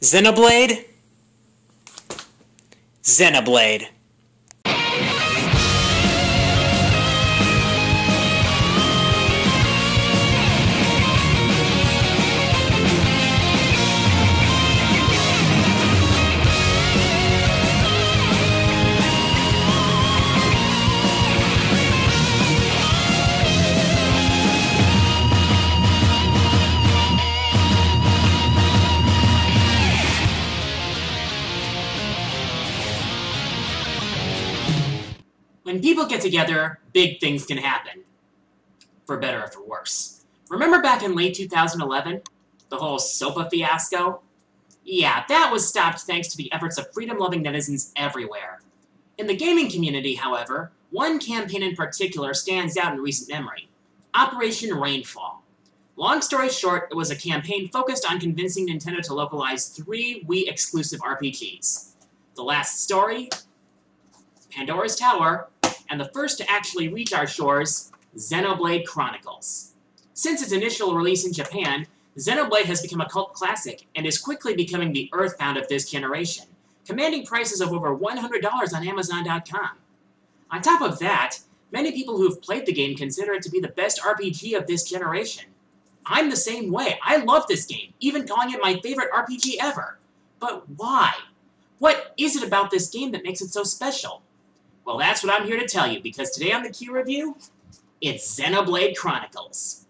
Xenoblade? Xenoblade. When people get together, big things can happen. For better or for worse. Remember back in late 2011? The whole SOPA fiasco? Yeah, that was stopped thanks to the efforts of freedom-loving netizens everywhere. In the gaming community, however, one campaign in particular stands out in recent memory. Operation Rainfall. Long story short, it was a campaign focused on convincing Nintendo to localize 3 Wii-exclusive RPGs. The last story, Pandora's Tower, and the first to actually reach our shores, Xenoblade Chronicles. Since its initial release in Japan, Xenoblade has become a cult classic and is quickly becoming the Earthbound of this generation, commanding prices of over $100 on Amazon.com. On top of that, many people who've played the game consider it to be the best RPG of this generation. I'm the same way. I love this game, even calling it my favorite RPG ever. But why? What is it about this game that makes it so special? Well, that's what I'm here to tell you, because today on the Q Review, it's Xenoblade Chronicles.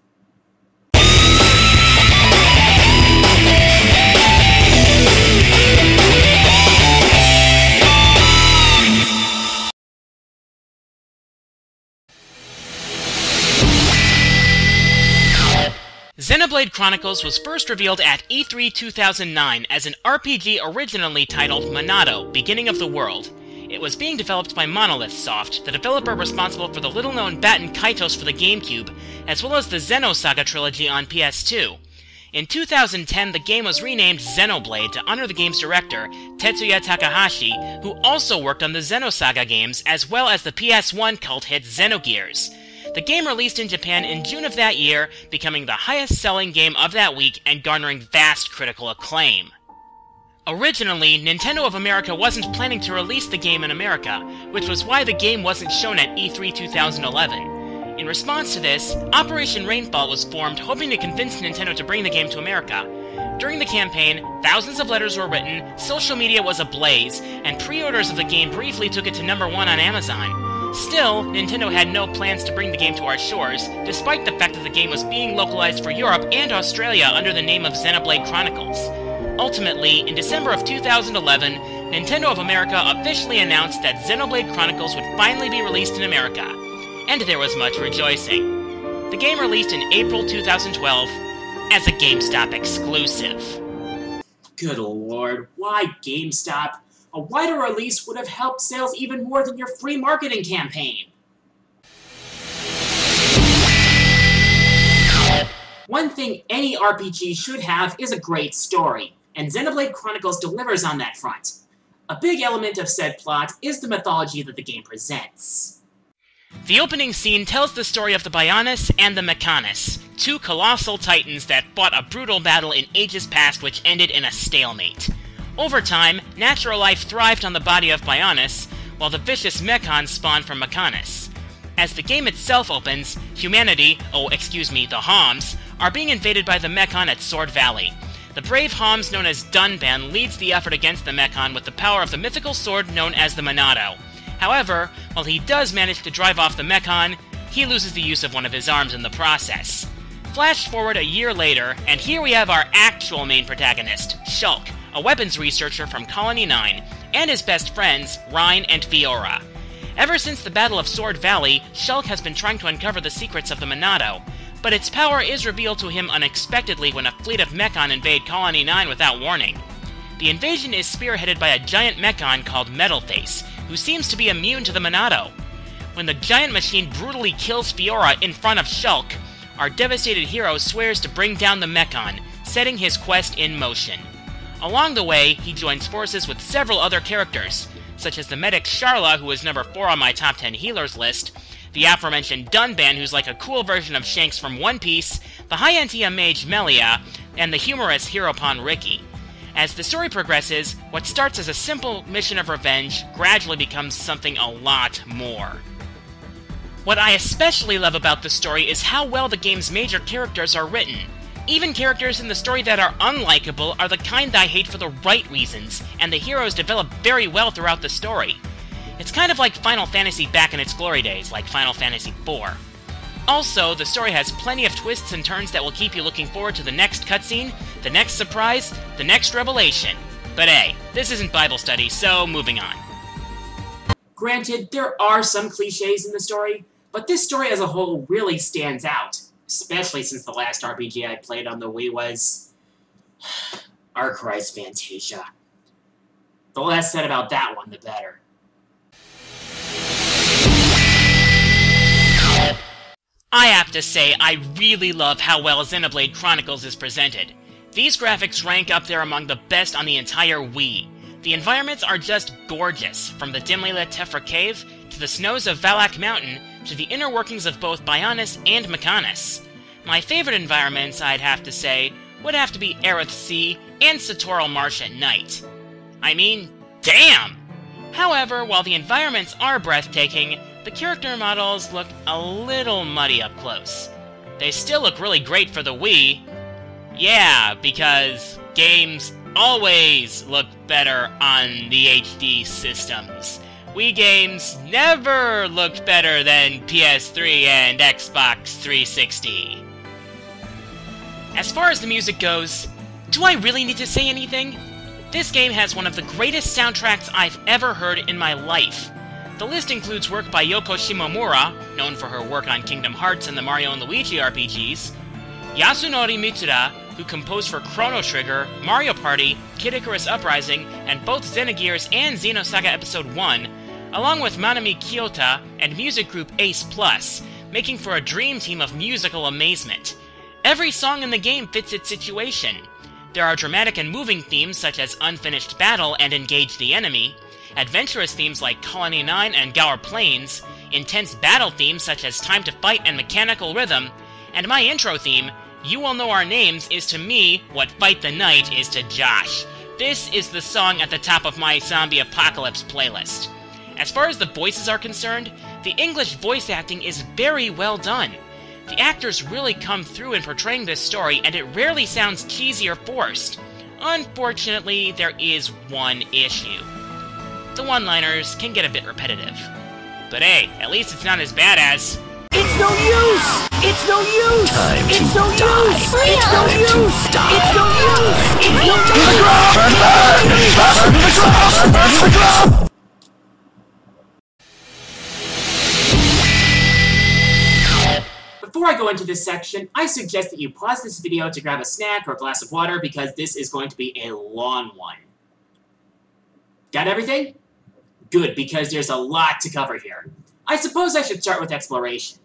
Xenoblade Chronicles was first revealed at E3 2009 as an RPG originally titled Monado, Beginning of the World. It was being developed by Monolith Soft, the developer responsible for the little-known Baten Kaitos for the GameCube, as well as the Xenosaga trilogy on PS2. In 2010, the game was renamed Xenoblade to honor the game's director, Tetsuya Takahashi, who also worked on the Xenosaga games, as well as the PS1 cult hit Xenogears. The game released in Japan in June of that year, becoming the highest-selling game of that week and garnering vast critical acclaim. Originally, Nintendo of America wasn't planning to release the game in America, which was why the game wasn't shown at E3 2011. In response to this, Operation Rainfall was formed, hoping to convince Nintendo to bring the game to America. During the campaign, thousands of letters were written, social media was ablaze, and pre-orders of the game briefly took it to #1 on Amazon. Still, Nintendo had no plans to bring the game to our shores, despite the fact that the game was being localized for Europe and Australia under the name of Xenoblade Chronicles. Ultimately, in December of 2011, Nintendo of America officially announced that Xenoblade Chronicles would finally be released in America, and there was much rejoicing. The game released in April 2012 as a GameStop exclusive. Good lord, why GameStop? A wider release would have helped sales even more than your free marketing campaign. One thing any RPG should have is a great story, and Xenoblade Chronicles delivers on that front. A big element of said plot is the mythology that the game presents. The opening scene tells the story of the Bionis and the Mechanis, 2 colossal titans that fought a brutal battle in ages past which ended in a stalemate. Over time, natural life thrived on the body of Bionis, while the vicious Mechans spawned from Mechanis. As the game itself opens, humanity, the Homs, are being invaded by the Mechon at Sword Valley. The brave Homs known as Dunban leads the effort against the Mechon with the power of the mythical sword known as the Monado. However, while he does manage to drive off the Mechon, he loses the use of one of his arms in the process. Flash forward a year later, and here we have our actual main protagonist, Shulk, a weapons researcher from Colony 9, and his best friends, Rhine and Fiora. Ever since the Battle of Sword Valley, Shulk has been trying to uncover the secrets of the Monado, but its power is revealed to him unexpectedly when a fleet of Mechon invade Colony 9 without warning. The invasion is spearheaded by a giant Mechon called Metalface, who seems to be immune to the Monado. When the giant machine brutally kills Fiora in front of Shulk, our devastated hero swears to bring down the Mechon, setting his quest in motion. Along the way, he joins forces with several other characters, such as the medic Sharla, who is number 4 on my top 10 healers list, the aforementioned Dunban, who's like a cool version of Shanks from One Piece, the high NTM mage Melia, and the humorous Hiropon Ricky. As the story progresses, what starts as a simple mission of revenge gradually becomes something a lot more. What I especially love about the story is how well the game's major characters are written. Even characters in the story that are unlikable are the kind I hate for the right reasons, and the heroes develop very well throughout the story. It's kind of like Final Fantasy back in its glory days, like Final Fantasy IV. Also, the story has plenty of twists and turns that will keep you looking forward to the next cutscene, the next surprise, the next revelation. But hey, this isn't Bible study, so moving on. Granted, there are some cliches in the story, but this story as a whole really stands out, especially since the last RPG I played on the Wii was Arkwright's Fantasia. The less said about that one, the better. I have to say, I really love how well Xenoblade Chronicles is presented. These graphics rank up there among the best on the entire Wii. The environments are just gorgeous, from the dimly lit Tephra Cave, to the snows of Valak Mountain, to the inner workings of both Bionis and Mechonis. My favorite environments, I'd have to say, would have to be Aerith Sea and Satoral Marsh at night. I mean, damn! However, while the environments are breathtaking, the character models look a little muddy up close. They still look really great for the Wii. Yeah, because games always look better on the HD systems. Wii games never looked better than PS3 and Xbox 360. As far as the music goes, do I really need to say anything? This game has one of the greatest soundtracks I've ever heard in my life. The list includes work by Yoko Shimomura, known for her work on Kingdom Hearts and the Mario & Luigi RPGs, Yasunori Mitsuda, who composed for Chrono Trigger, Mario Party, Kid Icarus Uprising, and both Xenogears and Xenosaga Episode 1, along with Manami Kiyota and music group Ace Plus, making for a dream team of musical amazement. Every song in the game fits its situation. There are dramatic and moving themes such as Unfinished Battle and Engage the Enemy, adventurous themes like Colony 9 and Gower Plains, intense battle themes such as Time to Fight and Mechanical Rhythm, and my intro theme, You Will Know Our Names, is to me what Fight the Night is to Josh. This is the song at the top of my Zombie Apocalypse playlist. As far as the voices are concerned, the English voice acting is very well done. The actors really come through in portraying this story, and it rarely sounds cheesy or forced. Unfortunately, there is one issue. The one-liners can get a bit repetitive. But hey, at least it's not as bad as... It's no use! It's no use! It's no use! It's no use! It's no use! It's no use! Before I go into this section, I suggest that you pause this video to grab a snack or a glass of water because this is going to be a long one. Got everything? Good, because there's a lot to cover here. I suppose I should start with exploration.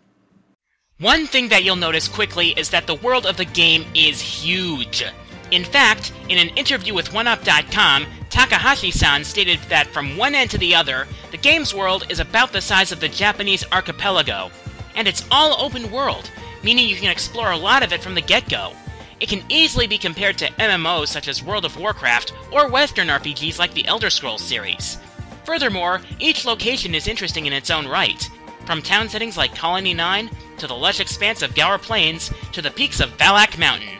One thing that you'll notice quickly is that the world of the game is huge. In fact, in an interview with OneUp.com, Takahashi-san stated that from one end to the other, the game's world is about the size of the Japanese archipelago. And it's all open world, meaning you can explore a lot of it from the get-go. It can easily be compared to MMOs such as World of Warcraft or Western RPGs like the Elder Scrolls series. Furthermore, each location is interesting in its own right. From town settings like Colony 9, to the lush expanse of Gower Plains, to the peaks of Valak Mountain.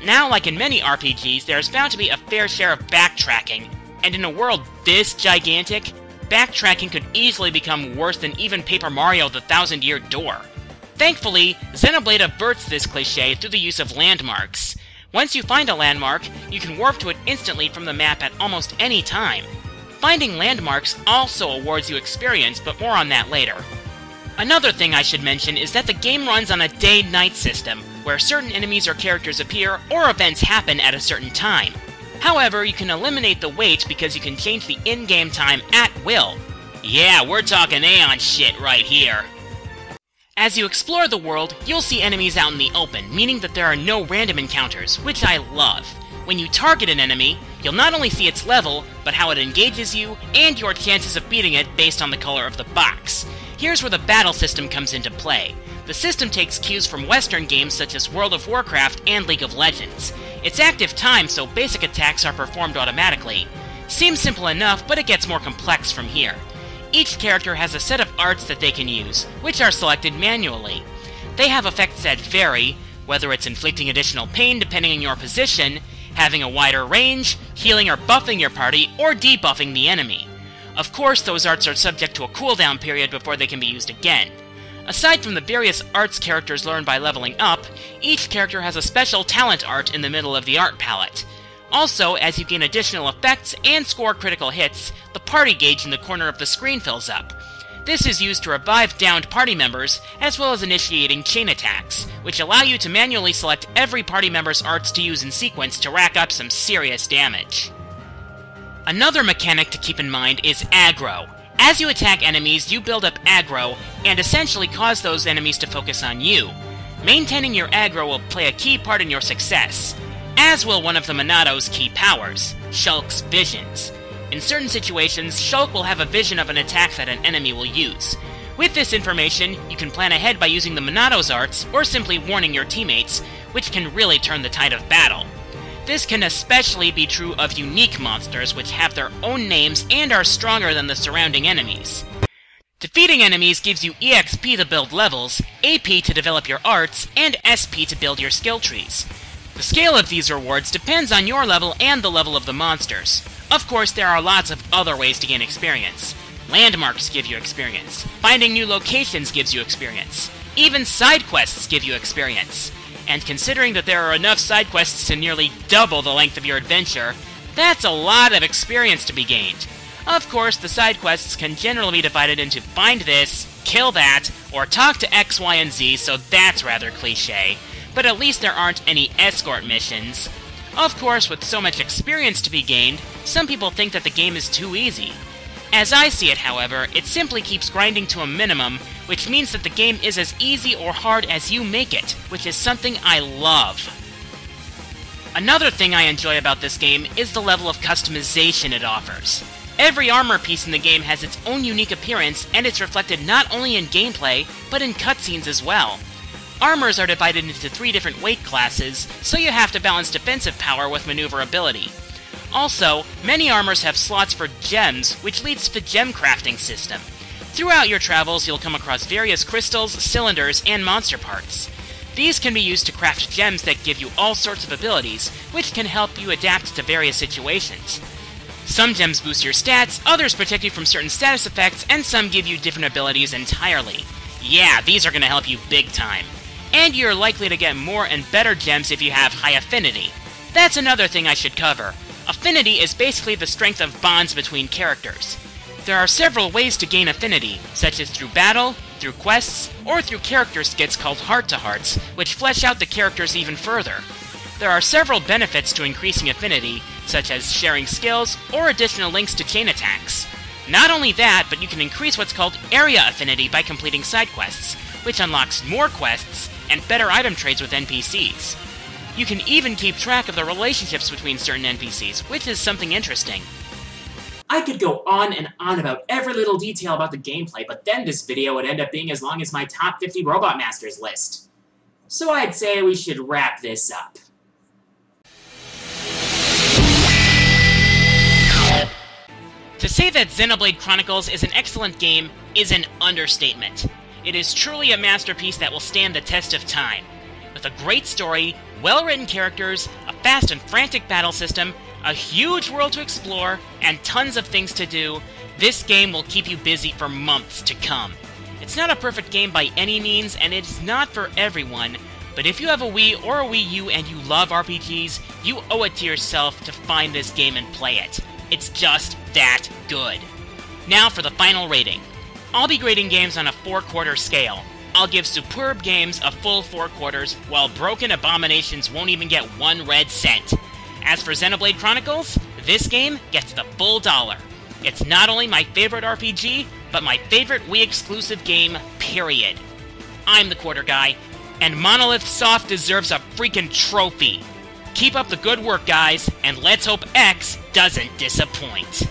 Now, like in many RPGs, there is bound to be a fair share of backtracking, and in a world this gigantic, backtracking could easily become worse than even Paper Mario: The Thousand-Year Door. Thankfully, Xenoblade averts this cliché through the use of landmarks. Once you find a landmark, you can warp to it instantly from the map at almost any time. Finding landmarks also awards you experience, but more on that later. Another thing I should mention is that the game runs on a day-night system, where certain enemies or characters appear or events happen at a certain time. However, you can eliminate the wait because you can change the in-game time at will. Yeah, we're talking Aeon shit right here. As you explore the world, you'll see enemies out in the open, meaning that there are no random encounters, which I love. When you target an enemy, you'll not only see its level, but how it engages you, and your chances of beating it based on the color of the box. Here's where the battle system comes into play. The system takes cues from Western games such as World of Warcraft and League of Legends. It's active time, so basic attacks are performed automatically. Seems simple enough, but it gets more complex from here. Each character has a set of arts that they can use, which are selected manually. They have effects that vary, whether it's inflicting additional pain depending on your position, having a wider range, healing or buffing your party, or debuffing the enemy. Of course, those arts are subject to a cooldown period before they can be used again. Aside from the various arts characters learn by leveling up, each character has a special talent art in the middle of the art palette. Also, as you gain additional effects and score critical hits, the party gauge in the corner of the screen fills up. This is used to revive downed party members, as well as initiating chain attacks, which allow you to manually select every party member's arts to use in sequence to rack up some serious damage. Another mechanic to keep in mind is aggro. As you attack enemies, you build up aggro, and essentially cause those enemies to focus on you. Maintaining your aggro will play a key part in your success, as will one of the Monato's key powers, Shulk's visions. In certain situations, Shulk will have a vision of an attack that an enemy will use. With this information, you can plan ahead by using the Monato's arts, or simply warning your teammates, which can really turn the tide of battle. This can especially be true of unique monsters, which have their own names and are stronger than the surrounding enemies. Defeating enemies gives you EXP to build levels, AP to develop your arts, and SP to build your skill trees. The scale of these rewards depends on your level and the level of the monsters. Of course, there are lots of other ways to gain experience. Landmarks give you experience. Finding new locations gives you experience. Even side quests give you experience. And considering that there are enough side quests to nearly double the length of your adventure, that's a lot of experience to be gained. Of course, the side quests can generally be divided into find this, kill that, or talk to X, Y, and Z, so that's rather cliché. But at least there aren't any escort missions. Of course, with so much experience to be gained, some people think that the game is too easy. As I see it, however, it simply keeps grinding to a minimum, which means that the game is as easy or hard as you make it, which is something I love. Another thing I enjoy about this game is the level of customization it offers. Every armor piece in the game has its own unique appearance, and it's reflected not only in gameplay, but in cutscenes as well. Armors are divided into 3 different weight classes, so you have to balance defensive power with maneuverability. Also, many armors have slots for gems, which leads to the gem crafting system. Throughout your travels, you'll come across various crystals, cylinders, and monster parts. These can be used to craft gems that give you all sorts of abilities, which can help you adapt to various situations. Some gems boost your stats, others protect you from certain status effects, and some give you different abilities entirely. Yeah, these are going to help you big time. And you're likely to get more and better gems if you have high affinity. That's another thing I should cover. Affinity is basically the strength of bonds between characters. There are several ways to gain affinity, such as through battle, through quests, or through character skits called heart-to-hearts, which flesh out the characters even further. There are several benefits to increasing affinity, such as sharing skills or additional links to chain attacks. Not only that, but you can increase what's called area affinity by completing side quests, which unlocks more quests and better item trades with NPCs. You can even keep track of the relationships between certain NPCs, which is something interesting. I could go on and on about every little detail about the gameplay, but then this video would end up being as long as my top 50 Robot Masters list. So I'd say we should wrap this up. To say that Xenoblade Chronicles is an excellent game is an understatement. It is truly a masterpiece that will stand the test of time. With a great story, well-written characters, a fast and frantic battle system, a huge world to explore, and tons of things to do, this game will keep you busy for months to come. It's not a perfect game by any means, and it's not for everyone, but if you have a Wii or a Wii U and you love RPGs, you owe it to yourself to find this game and play it. It's just that good. Now for the final rating. I'll be grading games on a 4-quarter scale. I'll give superb games a full 4 quarters, while broken abominations won't even get 1 red cent. As for Xenoblade Chronicles, this game gets the full $1. It's not only my favorite RPG, but my favorite Wii exclusive game, period. I'm the Quarter Guy, and Monolith Soft deserves a freaking trophy. Keep up the good work, guys, and let's hope X doesn't disappoint.